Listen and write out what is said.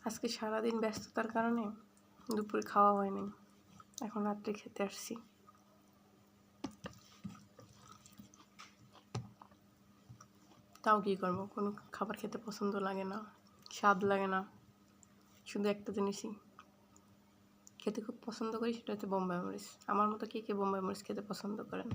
আজকে সারাদিন ব্যস্ততার কারণে দুপুরে খাওয়া হয়নি, এখন রাত্রে খেতে আসছি। তাও কী করবো, কোনো খাবার খেতে পছন্দ লাগে না, স্বাদ লাগে না। শুধু একটা জিনিসই খেতে খুব পছন্দ করি, সেটা হচ্ছে বোম্বাই মরিচ। আমার মতো কে কে বোম্বাই মরিচ খেতে পছন্দ করেন?